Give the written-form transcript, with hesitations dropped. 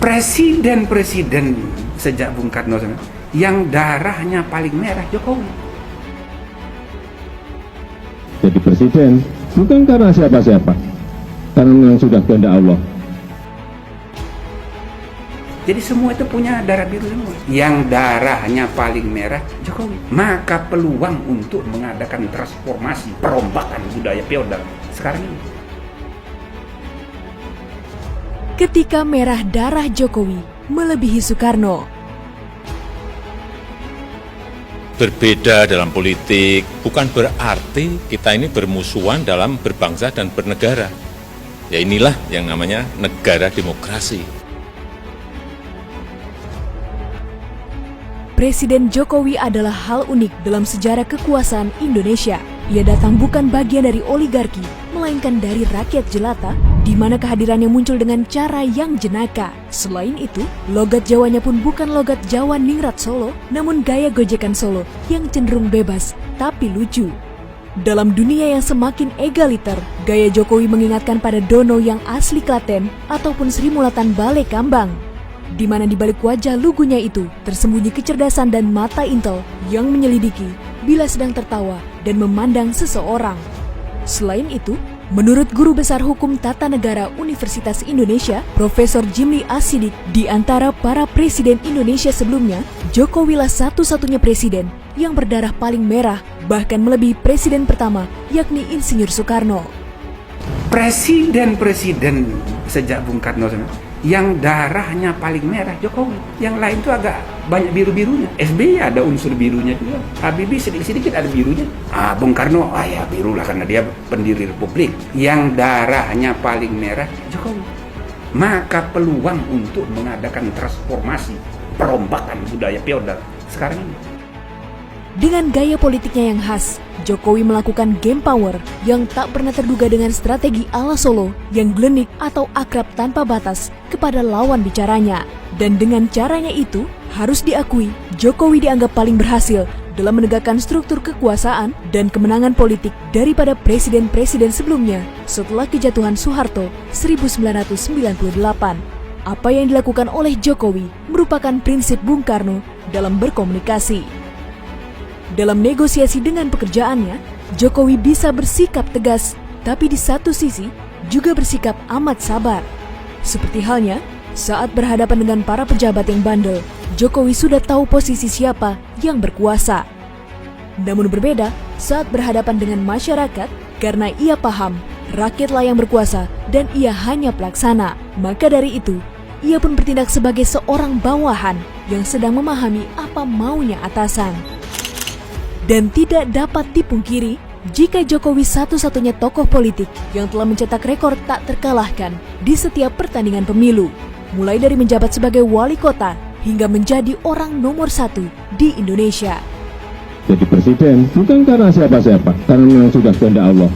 Presiden-presiden sejak Bung Karno yang darahnya paling merah Jokowi. Jadi presiden bukan karena siapa-siapa, karena memang sudah kehendak Allah. Jadi semua itu punya darah biru semua. Yang darahnya paling merah Jokowi. Maka peluang untuk mengadakan transformasi, perombakan budaya feodal sekarang ini. Ketika merah darah Jokowi melebihi Soekarno. Berbeda dalam politik bukan berarti kita ini bermusuhan dalam berbangsa dan bernegara. Ya inilah yang namanya negara demokrasi. Presiden Jokowi adalah hal unik dalam sejarah kekuasaan Indonesia. Ia datang bukan bagian dari oligarki, melainkan dari rakyat jelata, di mana kehadirannya muncul dengan cara yang jenaka. Selain itu, logat Jawanya pun bukan logat Jawa Ningrat Solo, namun gaya gojekan Solo yang cenderung bebas, tapi lucu. Dalam dunia yang semakin egaliter, gaya Jokowi mengingatkan pada Dono yang asli Klaten ataupun Sri Mulatan Balai Kambang, di mana di balik wajah lugunya itu tersembunyi kecerdasan dan mata intel yang menyelidiki bila sedang tertawa dan memandang seseorang. Selain itu, menurut Guru Besar Hukum Tata Negara Universitas Indonesia, Profesor Jimli Asidik, di antara para presiden Indonesia sebelumnya, Jokowilah satu-satunya presiden yang berdarah paling merah, bahkan melebihi presiden pertama, yakni Insinyur Soekarno. Presiden-presiden sejak Bung Karno yang darahnya paling merah Jokowi. Yang lain itu agak banyak biru-birunya. SBY ada unsur birunya juga. Habibie sedikit-sedikit ada birunya. Bung Karno, ya biru lah karena dia pendiri Republik. Yang darahnya paling merah Jokowi. Maka peluang untuk mengadakan transformasi, perombakan budaya feodal sekarang ini. Dengan gaya politiknya yang khas, Jokowi melakukan game power yang tak pernah terduga dengan strategi ala Solo yang glenik atau akrab tanpa batas kepada lawan bicaranya. Dan dengan caranya itu, harus diakui Jokowi dianggap paling berhasil dalam menegakkan struktur kekuasaan dan kemenangan politik daripada presiden-presiden sebelumnya setelah kejatuhan Soeharto 1998. Apa yang dilakukan oleh Jokowi merupakan prinsip Bung Karno dalam berkomunikasi. Dalam negosiasi dengan pekerjaannya, Jokowi bisa bersikap tegas, tapi di satu sisi juga bersikap amat sabar. Seperti halnya, saat berhadapan dengan para pejabat yang bandel, Jokowi sudah tahu posisi siapa yang berkuasa. Namun berbeda saat berhadapan dengan masyarakat, karena ia paham rakyatlah yang berkuasa dan ia hanya pelaksana. Maka dari itu, ia pun bertindak sebagai seorang bawahan yang sedang memahami apa maunya atasan. Dan tidak dapat dipungkiri jika Jokowi satu-satunya tokoh politik yang telah mencetak rekor tak terkalahkan di setiap pertandingan pemilu, mulai dari menjabat sebagai wali kota hingga menjadi orang nomor 1 di Indonesia. Jadi presiden bukan karena siapa-siapa, karena memang sudah kehendak Allah.